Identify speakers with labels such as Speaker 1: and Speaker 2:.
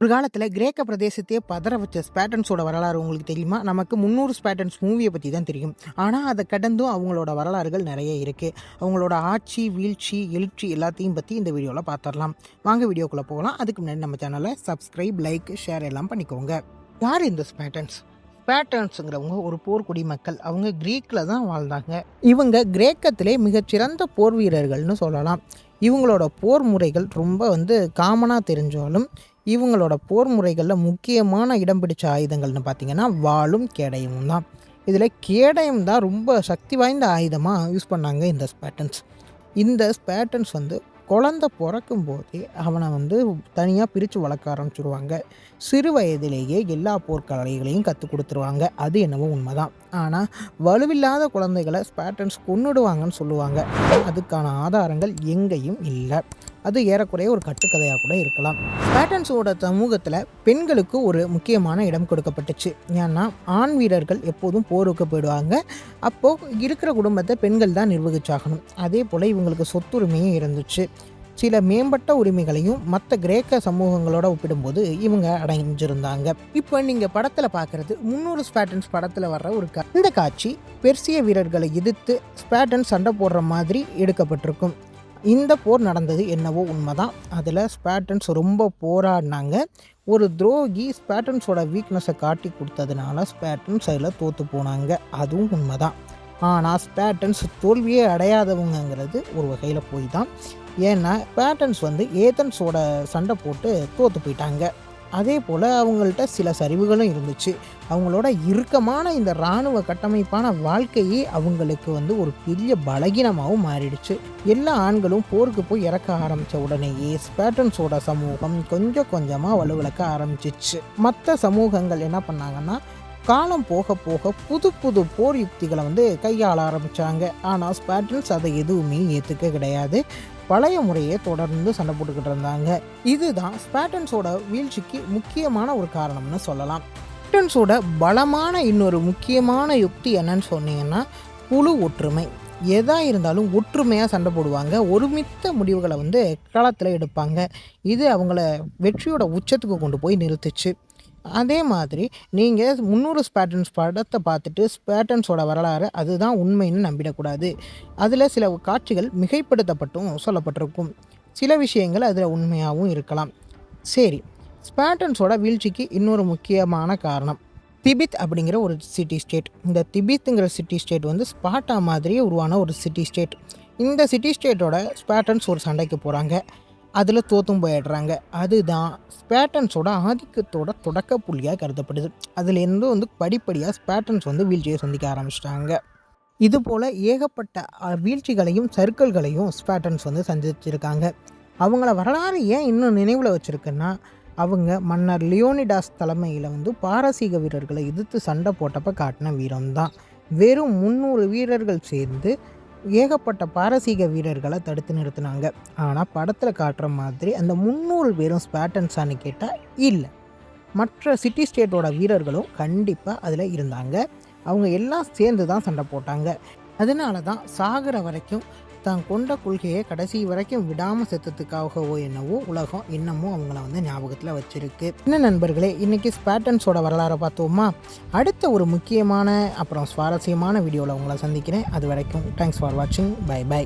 Speaker 1: ஒரு காலத்தில் கிரேக்க பிரதேசத்தையே பதற வச்ச ஸ்பேட்டன்ஸோட வரலாறு உங்களுக்கு தெரியுமா? நமக்கு 300 ஸ்பேட்டன்ஸ் மூவியை பற்றி தான் தெரியும். ஆனால் அதை கடந்தும் அவங்களோட வரலாறுகள் நிறைய இருக்குது. அவங்களோட ஆட்சி, வீழ்ச்சி, எழுச்சி எல்லாத்தையும் பற்றி இந்த வீடியோவில் பார்த்துடலாம். வாங்க வீடியோக்குள்ளே போகலாம். அதுக்கு முன்னாடி நம்ம சேனலை சப்ஸ்கிரைப், லைக், ஷேர் எல்லாம் பண்ணிக்கோங்க. யார் இந்த ஸ்பேட்டன்ஸ்? ஸ்பேட்டன்ஸுங்கிறவங்க ஒரு போர்க்குடி மக்கள். அவங்க கிரீக்கில் தான் வாழ்ந்தாங்க. இவங்க கிரேக்கத்திலே மிகச்சிறந்த போர் வீரர்கள்னு சொல்லலாம். இவங்களோட போர் முறைகள் ரொம்ப காமனாக தெரிஞ்சாலும் இவங்களோட போர் முறைகளில் முக்கியமான இடம் பிடிச்ச ஆயுதங்கள்னு பார்த்திங்கன்னா வாளும் கேடயமும் தான். இதில் கேடயம் தான் ரொம்ப சக்தி வாய்ந்த ஆயுதமாக யூஸ் பண்ணாங்க இந்த ஸ்பேட்டன்ஸ். இந்த ஸ்பேட்டன்ஸ் குழந்தை பிறக்கும் போதே அவனை தனியாக பிரித்து வளர்க்க ஆரம்பிச்சுடுவாங்க. சிறு வயதிலேயே எல்லா போர்க்கலைகளையும் கற்றுக் கொடுத்துருவாங்க. அது என்னவோ உண்மைதான். ஆனால் வலுவில்லாத குழந்தைகளை ஸ்பேட்டன்ஸ் கொன்னுடுவாங்கன்னு சொல்லுவாங்க. அதுக்கான ஆதாரங்கள் எங்கேயும் இல்லை. அது ஏறக்குறைய ஒரு கட்டுக்கதையாக கூட இருக்கலாம். ஸ்பேட்டன்ஸோட சமூகத்தில் பெண்களுக்கு ஒரு முக்கியமான இடம் கொடுக்கப்பட்டுச்சு. ஏன்னா ஆண் வீரர்கள் எப்போதும் போருக்கு போயிடுவாங்க. அப்போது இருக்கிற குடும்பத்தை பெண்கள் தான் நிர்வகிச்சாகணும். அதே போல் இவங்களுக்கு சொத்துரிமையும் இருந்துச்சு. சில மேம்பட்ட உரிமைகளையும் மற்ற கிரேக்க சமூகங்களோட ஒப்பிடும்போது இவங்க அடைஞ்சிருந்தாங்க. இப்போ நீங்கள் படத்தில் பார்க்குறது 300 ஸ்பேட்டன்ஸ் படத்தில் வர்ற ஒரு இந்த காட்சி பெர்சிய வீரர்களை எதிர்த்து ஸ்பேட்டன்ஸ் சண்டை போடுற மாதிரி எடுக்கப்பட்டிருக்கும். இந்த போர் நடந்தது என்னவோ உண்மைதான். அதில் ஸ்பேட்டன்ஸ் ரொம்ப போராடினாங்க. ஒரு துரோகி ஸ்பேட்டன்ஸோட வீக்னஸை காட்டி கொடுத்ததுனால ஸ்பேட்டன்ஸ் அதில் தோற்று போனாங்க. அதுவும் உண்மைதான். ஆனால் ஸ்பேட்டன்ஸ் தோல்வியே அடையாதவங்கிறது ஒரு வகையில் போய் தான். ஏன்னா ஸ்பேட்டன்ஸ் ஏதன்ஸோட சண்டை போட்டு தோற்று போயிட்டாங்க. அதே போல் அவங்கள்ட்ட சில சரிவுகளும் இருந்துச்சு. அவங்களோட இறுக்கமான இந்த இராணுவ கட்டமைப்பான வாழ்க்கையே அவங்களுக்கு ஒரு பெரிய பலகீனமாகவும் மாறிடுச்சு. எல்லா ஆண்களும் போருக்கு போய் இறக்க ஆரம்பித்த உடனேயே ஸ்பேட்டன்ஸோட சமூகம் கொஞ்சம் கொஞ்சமாக வலுவிழக்க ஆரம்பிச்சிச்சு. மற்ற சமூகங்கள் என்ன பண்ணாங்கன்னா காலம் போக போக புது புது போர் யுக்திகளை கையாள ஆரம்பித்தாங்க. ஆனால் ஸ்பேட்டன்ஸ் அதை எதுவுமே ஏற்றுக்க கிடையாது. பழைய முறையை தொடர்ந்து சண்டை போட்டுக்கிட்டு இருந்தாங்க. இதுதான் ஸ்பேட்டன்ஸோட வீழ்ச்சிக்கு முக்கியமான ஒரு காரணம்னு சொல்லலாம். ஸ்பேட்டன்ஸோட பலமான இன்னொரு முக்கியமான யுக்தி என்னன்னு சொன்னீங்கன்னா குழு ஒற்றுமை. எதாக இருந்தாலும் ஒற்றுமையாக சண்டை போடுவாங்க. ஒருமித்த முடிவுகளை களத்தில் எடுப்பாங்க. இது அவங்கள வெற்றியோட உச்சத்துக்கு கொண்டு போய் நிறுத்துச்சு. அதே மாதிரி நீங்கள் 300 ஸ்பேட்டன்ஸ் படத்தை பார்த்துட்டு ஸ்பேட்டன்ஸோட வரலாறு அதுதான் உண்மைன்னு நம்பிடக்கூடாது. அதில் சில காட்சிகள் மிகைப்படுத்தப்பட்டும் சொல்லப்பட்டிருக்கும். சில விஷயங்கள் அதில் உண்மையாகவும் இருக்கலாம். சரி, ஸ்பேட்டன்ஸோட வீழ்ச்சிக்கு இன்னொரு முக்கியமான காரணம் திபித் அப்படிங்கிற ஒரு சிட்டி ஸ்டேட். இந்த திபித்துங்கிற சிட்டி ஸ்டேட் ஸ்பாட்டா மாதிரியே உருவான ஒரு சிட்டி ஸ்டேட். இந்த சிட்டி ஸ்டேட்டோட ஸ்பேட்டன்ஸ் ஒரு சண்டைக்கு போகிறாங்க. அதில் தோற்றும் போயிடுறாங்க. அதுதான் ஸ்பேட்டன்ஸோட ஆதிக்கத்தோட தொடக்க புள்ளியாக கருதப்படுது. அதுலேருந்து படிப்படியாக ஸ்பேட்டன்ஸ் வீழ்ச்சியை சந்திக்க ஆரம்பிச்சிட்டாங்க. இதுபோல் ஏகப்பட்ட வீழ்ச்சிகளையும் சர்க்கிள்களையும் ஸ்பேட்டன்ஸ் சந்திச்சிருக்காங்க. அவங்கள வரலாறு ஏன் இன்னும் நினைவில் வச்சுருக்குன்னா அவங்க மன்னர் லியோனிடாஸ் தலைமையில் பாரசீக வீரர்களை எதிர்த்து சண்டை போட்டப்போ காட்டின வீரம்தான். வெறும் 300 வீரர்கள் சேர்ந்து ஏகப்பட்ட பாரசீக வீரர்களை தடுத்து நிறுத்தினாங்க. ஆனால் படத்தில் காட்டுற மாதிரி அந்த 300 பேரும் ஸ்பேட்டன்ஸான்னு கேட்டால் இல்லை. மற்ற சிட்டி ஸ்டேட்டோட வீரர்களும் கண்டிப்பாக அதில் இருந்தாங்க. அவங்க எல்லாம் சேர்ந்து தான் சண்டை போட்டாங்க. அதனால தான் சாகிற வரைக்கும் தான் கொண்ட கொள்கையை கடைசி வரைக்கும் விடாமல் செத்துறதுக்காகவோ என்னவோ உலகம் இன்னமும் அவங்கள ஞாபகத்தில் வச்சுருக்கு. என்ன நண்பர்களே, இன்றைக்கி ஸ்பேட்டன்ஸோட வரலாறை பார்த்தோமா? அடுத்த ஒரு முக்கியமான அப்புறம் சுவாரஸ்யமான வீடியோவில் உங்களை சந்திக்கிறேன். அது வரைக்கும் தேங்க்ஸ் ஃபார் வாட்சிங். Bye by.